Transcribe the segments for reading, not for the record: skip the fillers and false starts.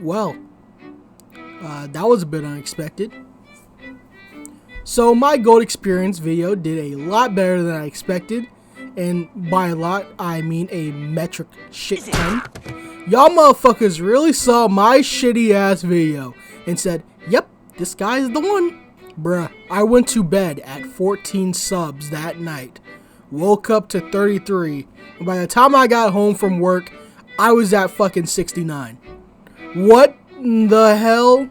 Well, that was a bit unexpected. So my gold experience video did a lot better than I expected, and by a lot I mean a metric shit ton. Y'all motherfuckers really saw my shitty ass video and said, yep, this guy's the one. Bruh, I went to bed at 14 subs that night, woke up to 33, and by the time I got home from work, I was at fucking 69. What the hell?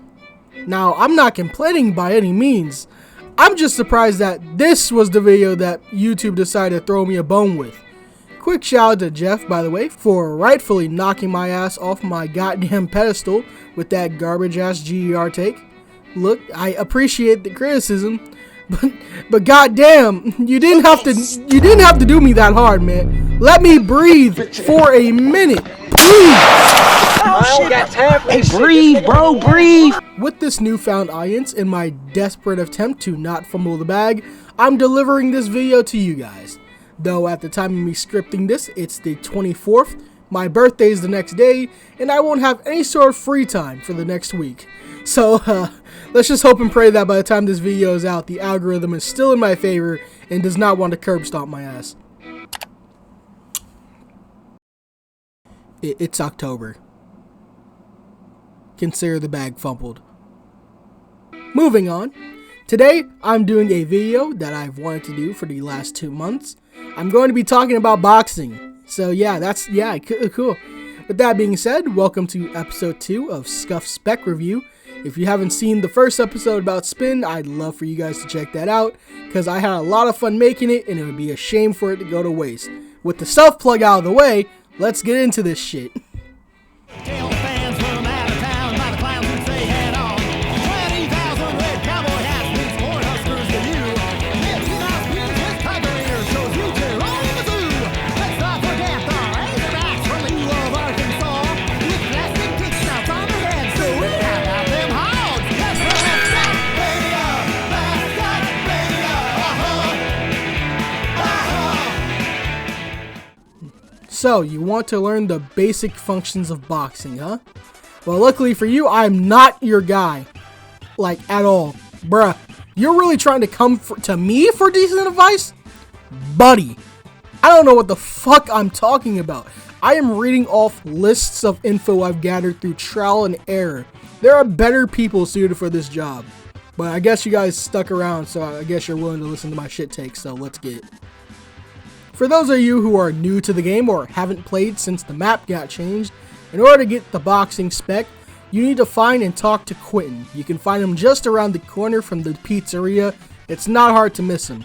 Now, I'm not complaining by any means. I'm just surprised that this was the video that YouTube decided to throw me a bone with. Quick shout out to Jeff, by the way, for rightfully knocking my ass off my goddamn pedestal with that garbage ass GER take. Look, I appreciate the criticism, but goddamn, you didn't have to do me that hard, man. Let me breathe for a minute, please. I don't got time for this. Hey, breathe, bro, breathe. With this newfound audience and my desperate attempt to not fumble the bag, I'm delivering this video to you guys. Though at the time of me scripting this, it's the 24th, my birthday is the next day, and I won't have any sort of free time for the next week. So, let's just hope and pray that by the time this video is out, the algorithm is still in my favor and does not want to curb stomp my ass. It's October. Consider the bag fumbled. Moving on. Today, I'm doing a video that I've wanted to do for the last 2 months. I'm going to be talking about boxing. So yeah, cool. With that being said, welcome to episode 2 of Scuffed Spec Review. If you haven't seen the first episode about spin, I'd love for you guys to check that out, because I had a lot of fun making it, and it would be a shame for it to go to waste. With the self-plug out of the way, let's get into this shit. So, you want to learn the basic functions of boxing, huh? Well, luckily for you, I'm not your guy. Like, at all. Bruh, you're really trying to come to me for decent advice? Buddy, I don't know what the fuck I'm talking about. I am reading off lists of info I've gathered through trial and error. There are better people suited for this job. But I guess you guys stuck around, so I guess you're willing to listen to my shit takes, so let's get it. For those of you who are new to the game or haven't played since the map got changed, in order to get the boxing spec, you need to find and talk to Quentin. You can find him just around the corner from the pizzeria. It's not hard to miss him.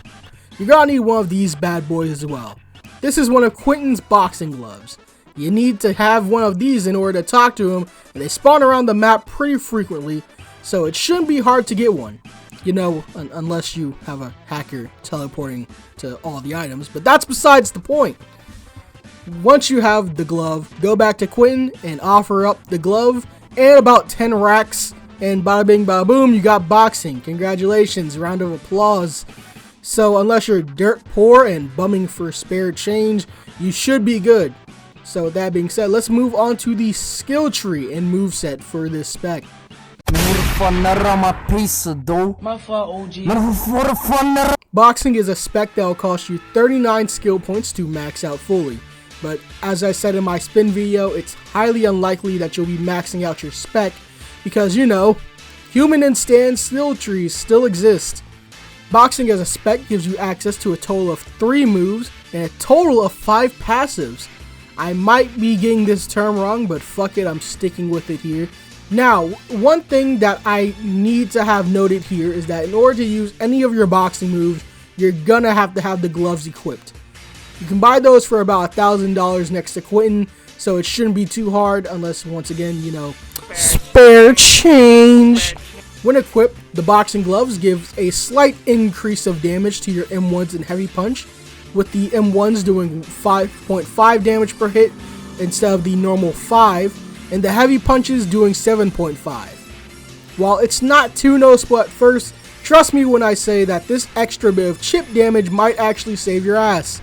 You're gonna need one of these bad boys as well. This is one of Quentin's boxing gloves. You need to have one of these in order to talk to him, and they spawn around the map pretty frequently, so it shouldn't be hard to get one. You know, unless you have a hacker teleporting to all the items, but that's besides the point. Once you have the glove, go back to Quentin and offer up the glove and about 10 racks, and bada bing bada boom, you got boxing. Congratulations, round of applause. So unless you're dirt poor and bumming for spare change, you should be good. So with that being said, let's move on to the skill tree and moveset for this spec. Boxing is a spec that will cost you 39 skill points to max out fully, but as I said in my spin video, it's highly unlikely that you'll be maxing out your spec because, you know, human and stand skill trees still exist. Boxing as a spec gives you access to a total of 3 moves and a total of 5 passives. I might be getting this term wrong, but fuck it, I'm sticking with it here. Now, one thing that I need to have noted here is that in order to use any of your boxing moves, you're gonna have to have the gloves equipped. You can buy those for about $1,000 next to Quentin, so it shouldn't be too hard unless, once again, you know, spare change. When equipped, the boxing gloves give a slight increase of damage to your M1s and heavy punch, with the M1s doing 5.5 damage per hit instead of the normal 5, and the heavy punches doing 7.5. While it's not too noticeable at first, trust me when I say that this extra bit of chip damage might actually save your ass.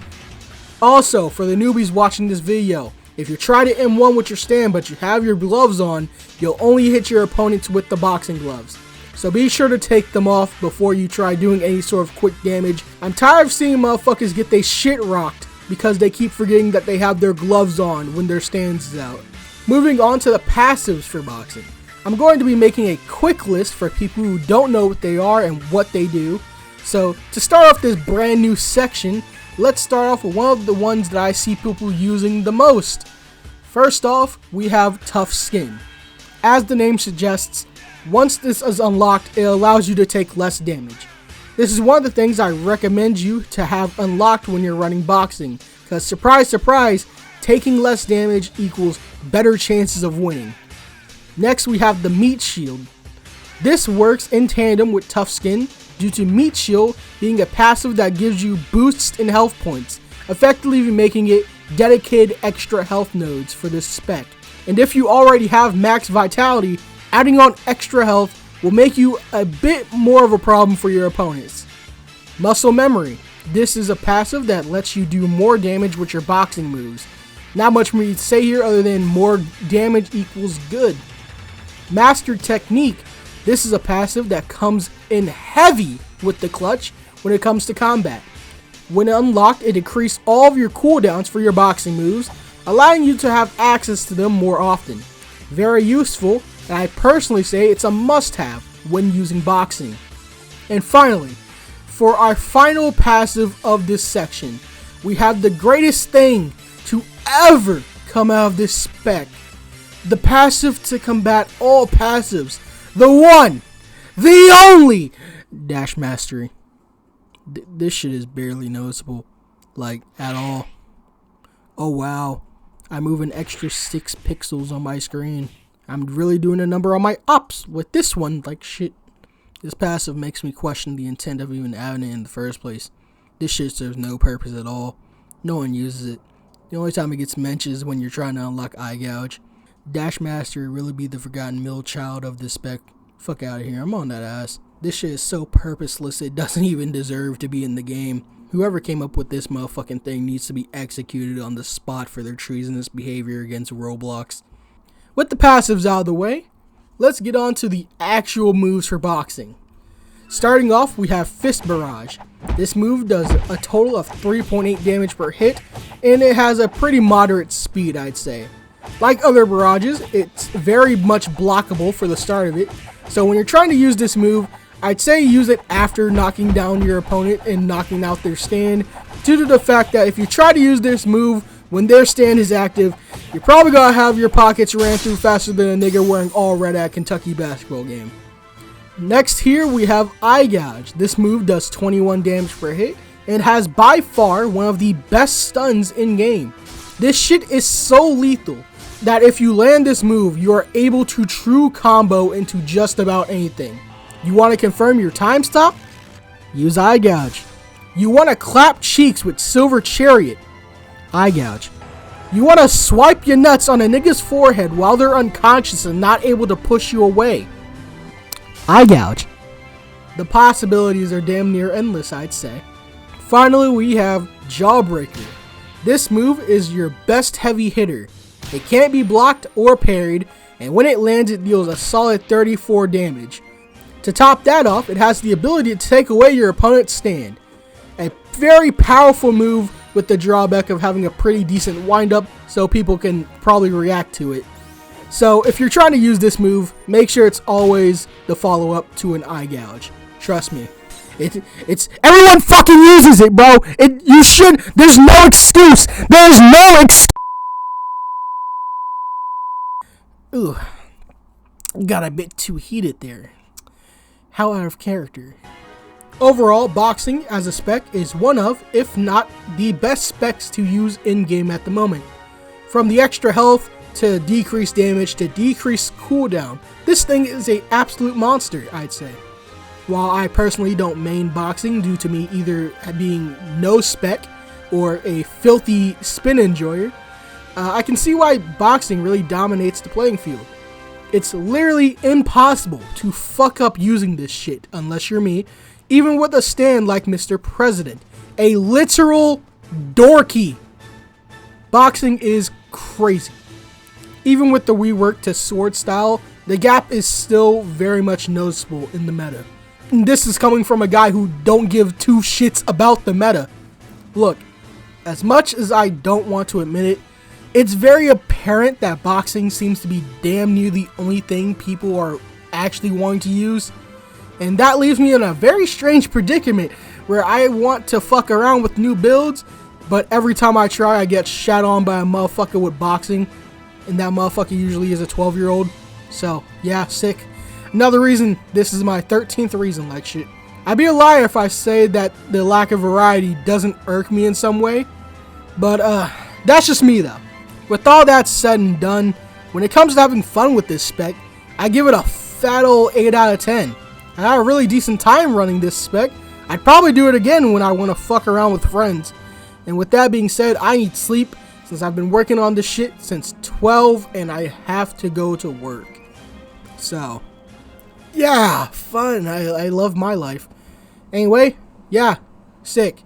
Also, for the newbies watching this video, If you try to M1 with your stand but you have your gloves on, you'll only hit your opponents with the boxing gloves. So be sure to take them off before you try doing any sort of quick damage. I'm tired of seeing motherfuckers get their shit rocked because they keep forgetting that they have their gloves on when their stance is out. Moving on to the passives for boxing. I'm going to be making a quick list for people who don't know what they are and what they do. So to start off this brand new section, let's start off with one of the ones that I see people using the most. First off, we have Tough Skin. As the name suggests, once this is unlocked, it allows you to take less damage. This is one of the things I recommend you to have unlocked when you're running boxing, because surprise, surprise, taking less damage equals better chances of winning. Next, we have the Meat Shield. This works in tandem with Tough Skin due to Meat Shield being a passive that gives you boosts in health points, effectively making it dedicated extra health nodes for this spec. And if you already have max vitality, adding on extra health will make you a bit more of a problem for your opponents. Muscle Memory. This is a passive that lets you do more damage with your boxing moves. Not much for me to say here other than more damage equals good. Master Technique. This is a passive that comes in heavy with the clutch when it comes to combat. When unlocked, it decreases all of your cooldowns for your boxing moves, allowing you to have access to them more often. Very useful, and I personally say it's a must-have when using boxing. And finally, for our final passive of this section, we have the greatest thing to ever come out of this spec. The passive to combat all passives. The one, the only, Dash Mastery. This shit is barely noticeable, like, at all. Oh wow, I move an extra 6 pixels on my screen. I'm really doing a number on my ups with this one, like shit. This passive makes me question the intent of even having it in the first place. This shit serves no purpose at all. No one uses it. The only time it gets mentioned is when you're trying to unlock Eye Gouge. Dash Master really be the forgotten middle child of this spec. Fuck out of here, I'm on that ass. This shit is so purposeless it doesn't even deserve to be in the game. Whoever came up with this motherfucking thing needs to be executed on the spot for their treasonous behavior against Roblox. With the passives out of the way, let's get on to the actual moves for boxing. Starting off, we have Fist Barrage. This move does a total of 3.8 damage per hit, and it has a pretty moderate speed, I'd say. Like other barrages, it's very much blockable for the start of it, so when you're trying to use this move, I'd say use it after knocking down your opponent and knocking out their stand, due to the fact that if you try to use this move when their stand is active, you're probably going to have your pockets ran through faster than a nigga wearing all red at Kentucky basketball game. Next here we have Eye Gouge. This move does 21 damage per hit and has by far one of the best stuns in game. This shit is so lethal that if you land this move, you are able to true combo into just about anything. You want to confirm your time stop? Use Eye Gouge. You want to clap cheeks with Silver Chariot? Eye Gouge. You want to swipe your nuts on a nigga's forehead while they're unconscious and not able to push you away? Eye Gouge. The possibilities are damn near endless, I'd say. Finally, we have Jawbreaker. This move is your best heavy hitter. It can't be blocked or parried, and when it lands, it deals a solid 34 damage. To top that off, it has the ability to take away your opponent's stand. A very powerful move with the drawback of having a pretty decent windup, so people can probably react to it. So if you're trying to use this move, make sure it's always the follow-up to an Eye Gouge. Trust me. It's everyone fucking uses it, bro. There's no excuse. There's no excuse. Ooh, got a bit too heated there. How out of character. Overall, boxing as a spec is one of, if not the best specs to use in-game at the moment. From the extra health to decreased damage to decreased cooldown, this thing is an absolute monster, I'd say. While I personally don't main boxing due to me either being no spec or a filthy spin enjoyer, I can see why boxing really dominates the playing field. It's literally impossible to fuck up using this shit unless you're me, even with a stand like Mr. President. A literal dorky. Boxing is crazy. Even with the rework to sword style, the gap is still very much noticeable in the meta. And this is coming from a guy who don't give two shits about the meta. Look, as much as I don't want to admit it, it's very apparent that boxing seems to be damn near the only thing people are actually wanting to use. And that leaves me in a very strange predicament where I want to fuck around with new builds, but every time I try I get shat on by a motherfucker with boxing, and that motherfucker usually is a 12-year-old. So yeah, sick. Another reason, this is my 13th reason, like shit. I'd be a liar if I say that the lack of variety doesn't irk me in some way, but that's just me though. With all that said and done, when it comes to having fun with this spec, I give it a fat ol' 8 out of 10. I had a really decent time running this spec. I'd probably do it again when I want to fuck around with friends. And with that being said, I need sleep since I've been working on this shit since 12 and I have to go to work. So, yeah, fun. I love my life. Anyway, yeah, sick.